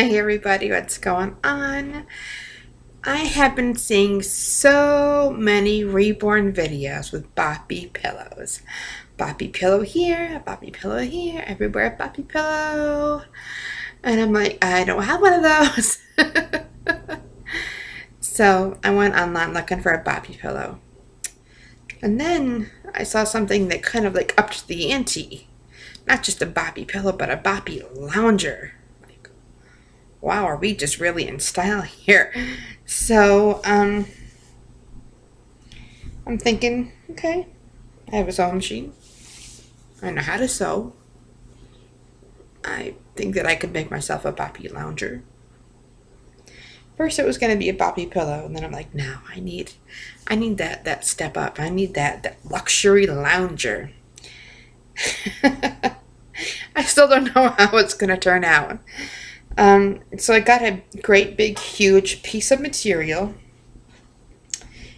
Hey everybody, what's going on? I have been seeing so many reborn videos with Boppy pillows. Boppy pillow here, a Boppy pillow here, everywhere a Boppy pillow. And I'm like, I don't have one of those. So I went online looking for a Boppy pillow. And then I saw something that kind of like upped the ante. Not just a Boppy pillow, but a Boppy Lounger. Wow, are we just really in style here? So, I'm thinking, okay, I have a sewing machine. I know how to sew. I think that I could make myself a Boppy Lounger. First it was going to be a Boppy pillow, and then I'm like, no, I need that step up. I need that luxury lounger. I still don't know how it's going to turn out. So I got a great big huge piece of material,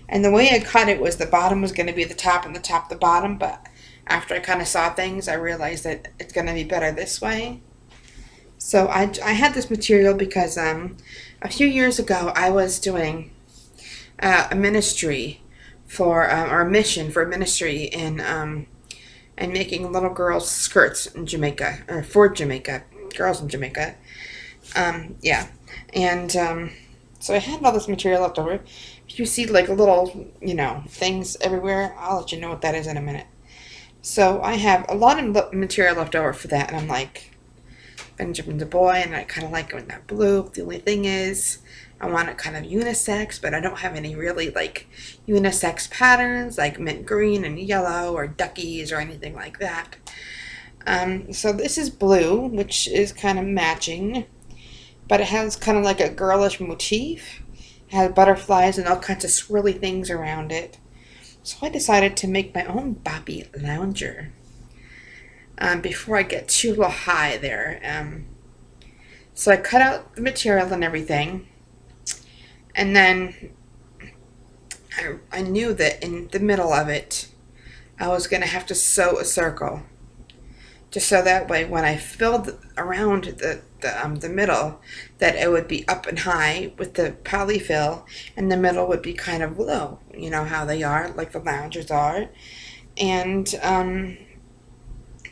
and the way I cut it was the bottom was going to be the top and the top the bottom, but after I kind of saw things I realized that it's going to be better this way. So I had this material because a few years ago I was doing a ministry for or a mission for a ministry in and making little girls skirts in Jamaica, or for Jamaica, girls in Jamaica. Yeah. And so I had all this material left over. If you see like little, things everywhere, I'll let you know what that is in a minute. So I have a lot of material left over for that, and I'm like, Benjamin's a boy, and I kind of like it in that blue. The only thing is, I want it kind of unisex, but I don't have any really like unisex patterns like mint green and yellow or duckies or anything like that. So this is blue, which is kind of matching, but it has kind of like a girlish motif. It has butterflies and all kinds of swirly things around it. So I decided to make my own Boppy Lounger. Before I get too high there. So I cut out the material and everything, and then I knew that in the middle of it I was going to have to sew a circle, just so that way when I filled around the middle, that it would be up and high with the polyfill, and the middle would be kind of low, you know how they are, like the loungers are. And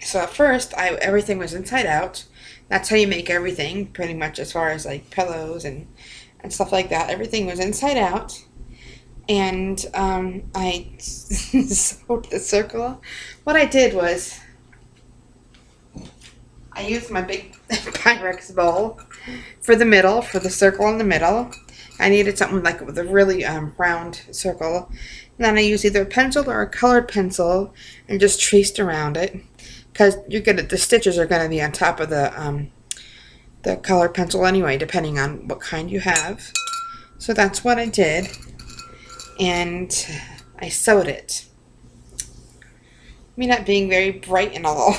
so at first everything was inside out. That's how you make everything, pretty much, as far as like pillows and stuff like that. Everything was inside out. And I sewed the circle. What I did was I used my big Pyrex bowl for the middle, for the circle in the middle. I needed something like with a really round circle. And then I used either a pencil or a colored pencil and just traced around it, because the stitches are gonna be on top of the colored pencil anyway, depending on what kind you have. So that's what I did, and I sewed it. Me not being very bright and all.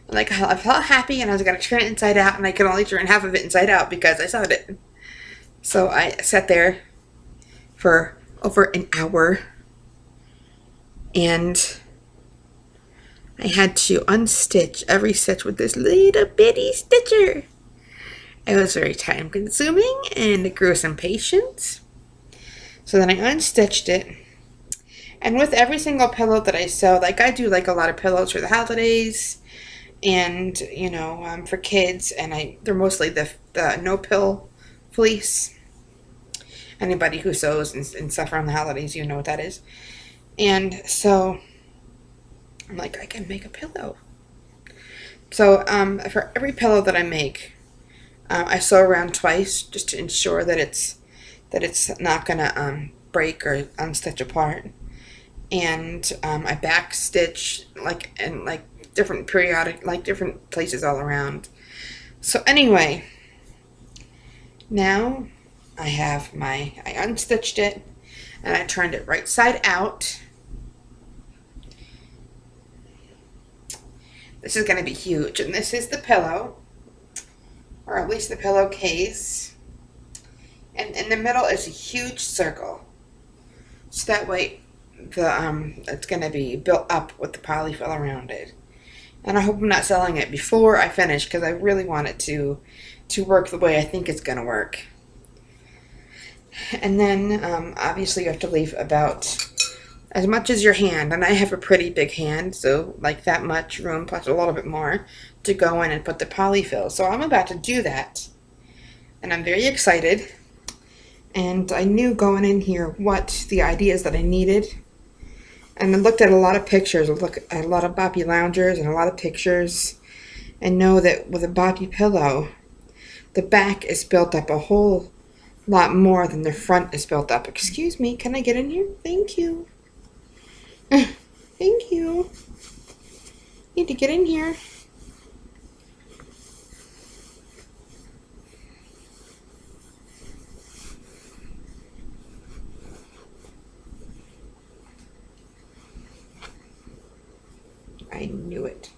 Like, I felt happy, and I was gonna turn it inside out, and I could only turn half of it inside out because I sewed it. So I sat there for over an hour, and I had to unstitch every stitch with this little bitty stitcher. It was very time consuming, and it grew some patience. So then I unstitched it, and with every single pillow that I sew, like I do like a lot of pillows for the holidays, and for kids, and they're mostly the no-pill fleece. Anybody who sews and stuff around the holidays, you know what that is. And so I'm like, I can make a pillow. So for every pillow that I make, I sew around twice, just to ensure that it's not gonna break or unstitch apart. And I back stitch in different different places all around. So anyway, now I unstitched it, and I turned it right side out. This is going to be huge, and this is the pillow, or at least the pillowcase, and in the middle is a huge circle, so that way it's going to be built up with the polyfill around it. And I hope I'm not selling it before I finish, because I really want it to to work the way I think it's going to work. And then obviously you have to leave about as much as your hand, and I have a pretty big hand, so like that much room plus a little bit more to go in and put the polyfill. So I'm about to do that, and I'm very excited. And I knew going in here what the ideas that I needed, and I looked at a lot of pictures. I looked at a lot of Boppy Loungers and a lot of pictures, and know that with a Boppy pillow, the back is built up a whole lot more than the front is built up. Excuse me, can I get in here? Thank you. Thank you. Need to get in here. I knew it.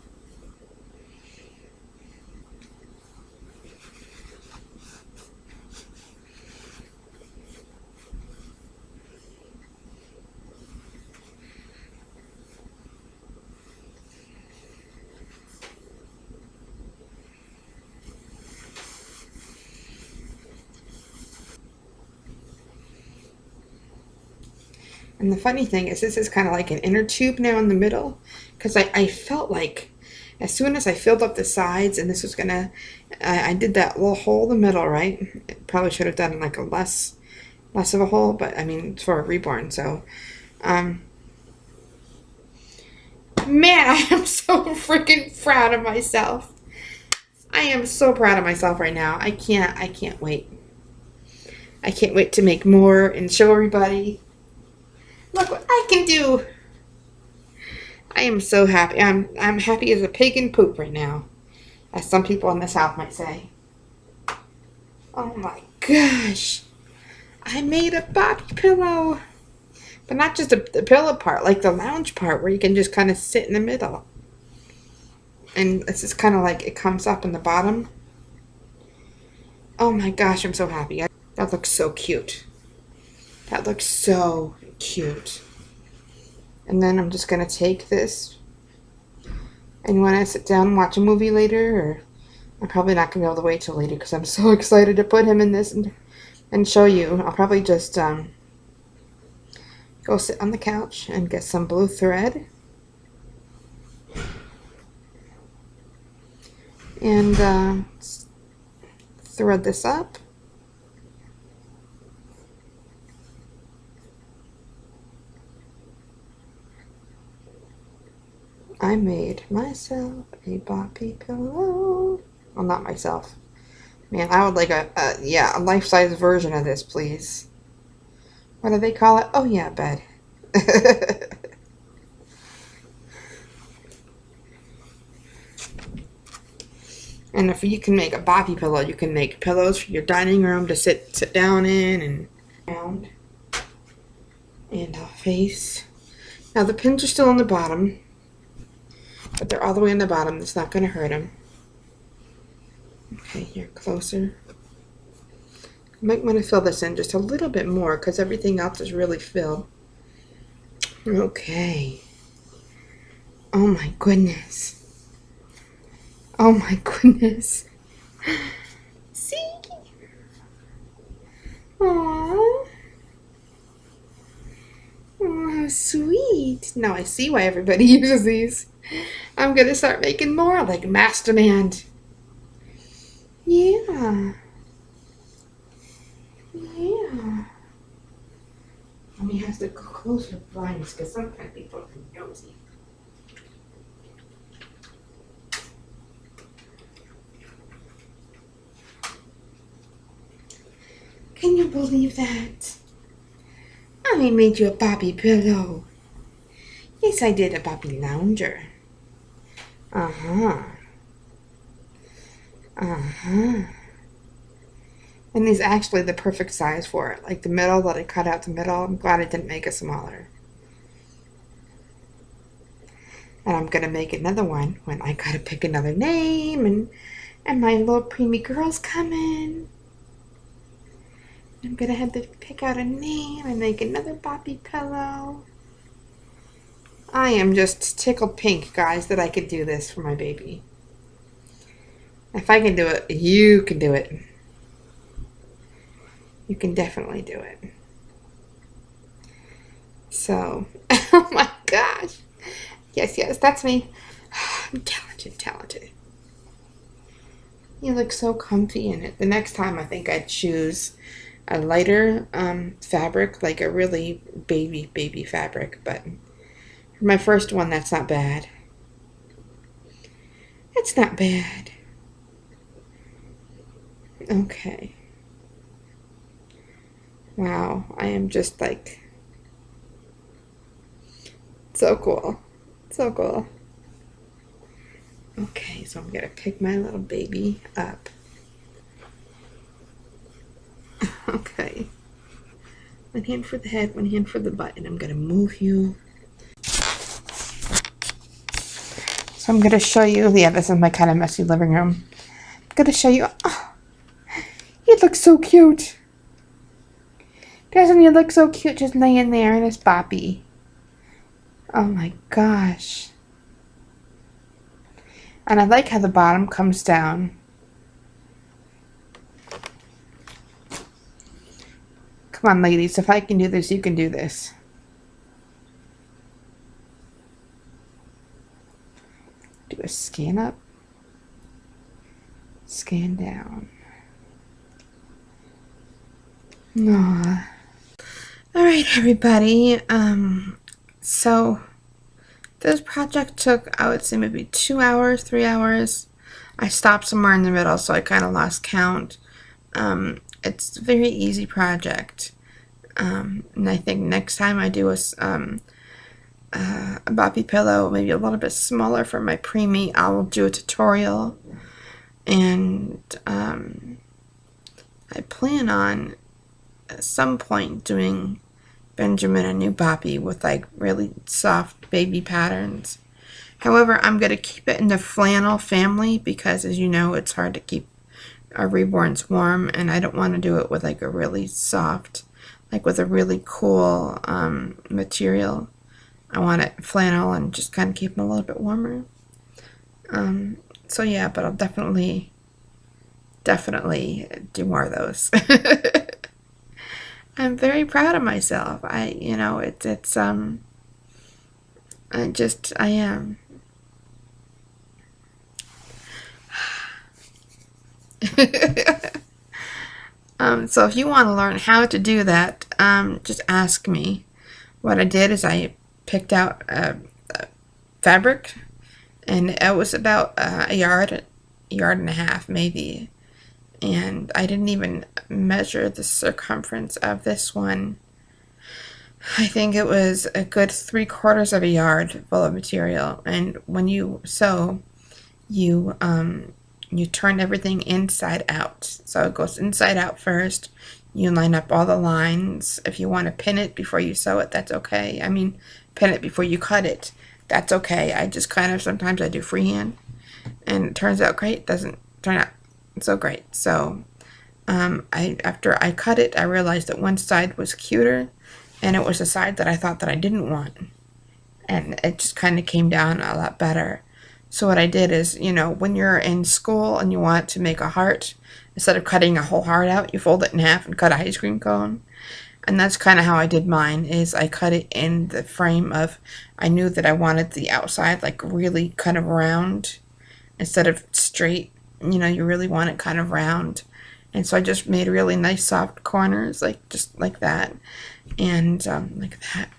And the funny thing is this is kind of like an inner tube now in the middle, because I felt like as soon as I filled up the sides and this was gonna, I did that little hole in the middle, right? It probably should have done like a less of a hole, but I mean, it's for a reborn, so man, I am so freaking proud of myself. I am so proud of myself right now. I can't wait. I can't wait to make more and show everybody. Look what I can do. I am so happy. I'm happy as a pig in poop right now, as some people in the South might say. Oh my gosh. I made a Boppy pillow. But not just the pillow part, like the lounge part where you can just kind of sit in the middle. And it's just kind of like it comes up in the bottom. Oh my gosh, I'm so happy. That looks so cute. That looks so cute. And then I'm just going to take this. And when I sit down and watch a movie later, or I'm probably not going to be able to wait till later because I'm so excited to put him in this and show you. I'll probably just go sit on the couch and get some blue thread. And thread this up. I made myself a Boppy pillow. Well, not myself. Man, I would like a life-size version of this, please. What do they call it? Oh, yeah, bed. And if you can make a Boppy pillow, you can make pillows for your dining room to sit down in and around. And I'll face. Now, the pins are still on the bottom. But they're all the way on the bottom. That's not going to hurt them. Okay, here, closer. You might want to fill this in just a little bit more because everything else is really filled. Okay. Oh my goodness. Oh my goodness. See? Aww. Oh, how sweet. Now I see why everybody uses these. I'm going to start making more like Mass Demand. Yeah. Yeah. Let me have to go closer to blinds because sometimes people are nosy. Can you believe that? I made you a Boppy pillow. Yes, I did, a Boppy Lounger. Uh-huh. Uh-huh. And it's actually the perfect size for it. Like the middle that I cut out the middle. I'm glad I didn't make it smaller. And I'm going to make another one when I got to pick another name. And my little preemie girl's coming. I'm going to have to pick out a name and make another Boppy pillow. I am just tickled pink, guys, that I could do this for my baby. If I can do it, you can do it. You can definitely do it. So, oh my gosh. Yes, that's me. I'm talented. You look so comfy in it. The next time I think I'd choose a lighter fabric, like a really baby fabric, but for my first one, that's not bad. It's not bad. Okay. Wow, I am just like so cool. So cool. Okay, so I'm gonna pick my little baby up. Okay. One hand for the head, one hand for the butt, and I'm gonna move you. So I'm gonna show you, yeah, this is my kind of messy living room. I'm gonna show you, oh, he looks so cute. Doesn't he look so cute just laying there in his boppy? Oh my gosh. And I like how the bottom comes down. Come on, ladies, if I can do this, you can do this. Do a scan up, scan down. Aww. Alright, everybody. So this project took, I would say, maybe 2 hours, 3 hours. I stopped somewhere in the middle, so I kind of lost count. It's a very easy project. And I think next time I do a boppy pillow, maybe a little bit smaller for my preemie, I will do a tutorial. And I plan on at some point doing Benjamin a new boppy with like really soft baby patterns. However, I'm going to keep it in the flannel family because, as you know, it's hard to keep our reborns warm, and I don't want to do it with like a really soft, like with a really cool material. I want it flannel and just kind of keep them a little bit warmer. So yeah, but I'll definitely do more of those. I'm very proud of myself. I am. So if you want to learn how to do that, just ask me. What I did is I picked out fabric, and it was about a yard and a half maybe. And I didn't even measure the circumference of this one. I think it was a good 3/4 of a yard full of material. And when you sew, you turn everything inside out. So it goes inside out first. You line up all the lines. If you want to pin it before you sew it, that's okay. I mean, pin it before you cut it. That's okay. I just kind of, sometimes I do freehand. And it turns out great. It doesn't turn out so great. So after I cut it, I realized that one side was cuter, and it was the side that I thought that I didn't want, and it just kind of came down a lot better. So what I did is, when you're in school and you want to make a heart, instead of cutting a whole heart out, you fold it in half and cut an ice cream cone. And that's kind of how I did mine, is I cut it in the frame of, I knew that I wanted the outside like really kind of round instead of straight. You really want it kind of round. And so I just made really nice soft corners, just like that. And like that.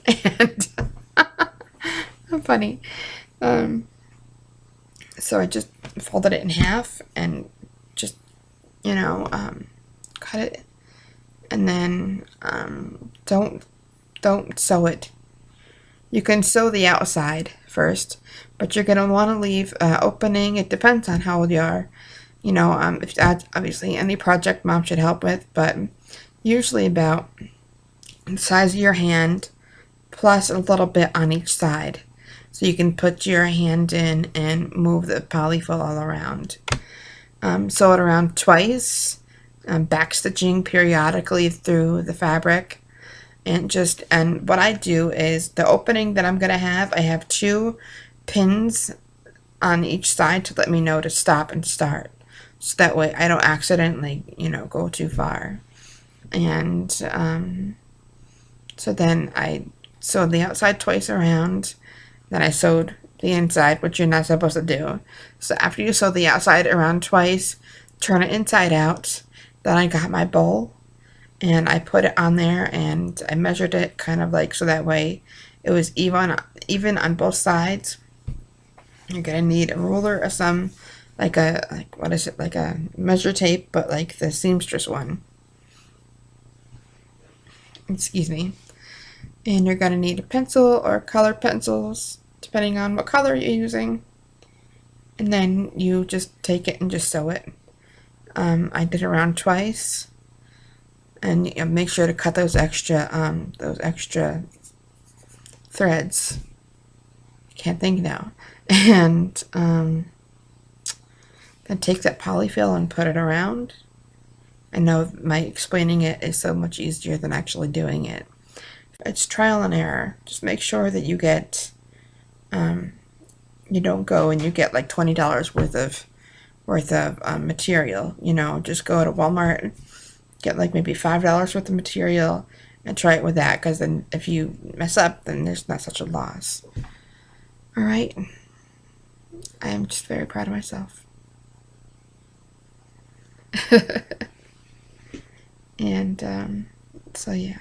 And how funny. So I just folded it in half and just, cut it. And then don't sew it. You can sew the outside first, but you're going to want to leave opening. It depends on how old you are. If that's obviously any project mom should help with, but usually about the size of your hand plus a little bit on each side. So you can put your hand in and move the polyfill all around. Sew it around twice, backstitching periodically through the fabric. And what I do is the opening that I'm going to have, I have 2 pins on each side to let me know to stop and start. So that way I don't accidentally, go too far. And so then I sewed the outside twice around. Then I sewed the inside, which you're not supposed to do. So after you sew the outside around twice, turn it inside out. Then I got my bowl and I put it on there and I measured it kind of like so that way it was even on both sides. You're gonna need a ruler or some like a measure tape, but like the seamstress one. Excuse me. And you're gonna need a pencil or colored pencils, depending on what color you're using. And then you just take it and just sew it. I did it around twice, and make sure to cut those extra threads. Can't think now. And then take that polyfill and put it around. I know my explaining it is so much easier than actually doing it. It's trial and error. Just make sure that you get, you don't go and you get like $20 worth of material. Just go to Walmart, get like maybe $5 worth of material, and try it with that. Because then if you mess up, then there's not such a loss. All right. I am just very proud of myself. And so yeah.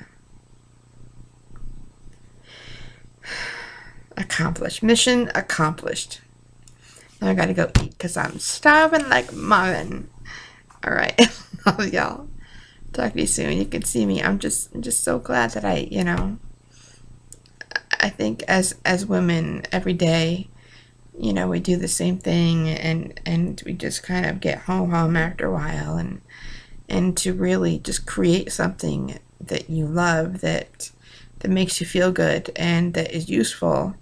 Accomplished. Mission accomplished. Now I gotta go eat because I'm starving like Marvin. Alright. Love y'all. Talk to you soon. You can see me. I'm just so glad that I think as women every day, we do the same thing and we just kind of get home after a while and to really just create something that you love that makes you feel good and that is useful.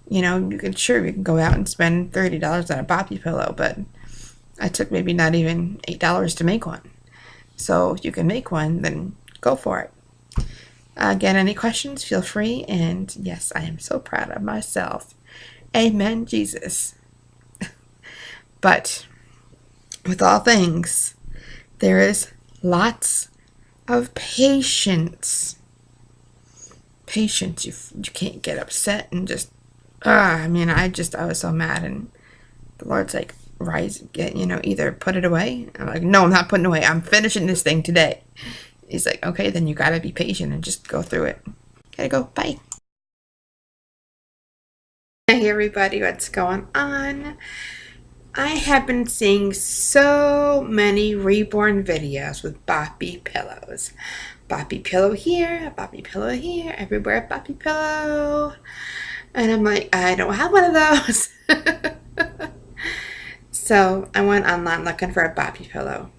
You can go out and spend $30 on a Boppy pillow, but I took maybe not even $8 to make one. So if you can make one, then go for it. Again, any questions, feel free. And yes, I am so proud of myself. Amen, Jesus. But with all things, there is lots of patience. Patience. You can't get upset and just, I was so mad, and the Lord's like, either put it away. I'm like, no, I'm not putting it away. I'm finishing this thing today. He's like, okay, then you gotta be patient and just go through it. Gotta go. Bye. Hey everybody, what's going on? I have been seeing so many reborn videos with Boppy pillows. Boppy pillow here, Boppy pillow here, everywhere Boppy pillow. And I'm like, I don't have one of those. So I went online looking for a Boppy pillow.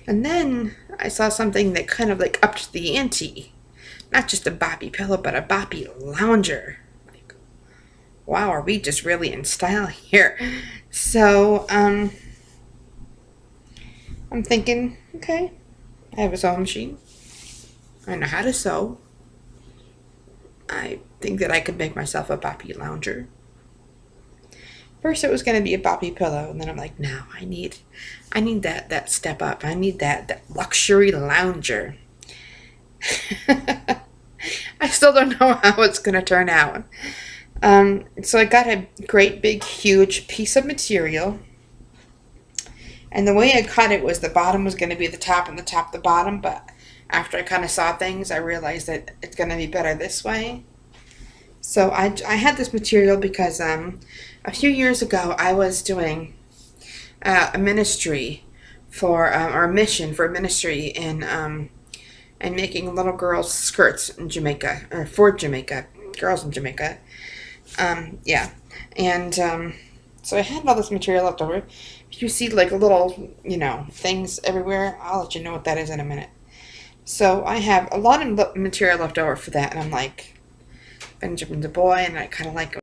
And then I saw something that kind of like upped the ante. Not just a Boppy pillow, but a Boppy Lounger. Like, wow, are we just really in style here? So, I'm thinking, okay, I have a sewing machine. I know how to sew. I think that I could make myself a Boppy Lounger. First it was going to be a Boppy pillow, and then I'm like, no, I need that step up. I need that luxury lounger. I still don't know how it's going to turn out. So I got a great big huge piece of material, and the way I cut it was the bottom was going to be the top and the top the bottom, but after I kind of saw things, I realized that it's going to be better this way. So I had this material because a few years ago I was doing a ministry for or a mission for a ministry in and making little girls skirts in Jamaica, or for Jamaica, girls in Jamaica. Yeah, and so I had all this material left over. If you see like little things everywhere, I'll let you know what that is in a minute. So I have a lot of material left over for that, and I'm like, Benjamin's a boy, and I kind of like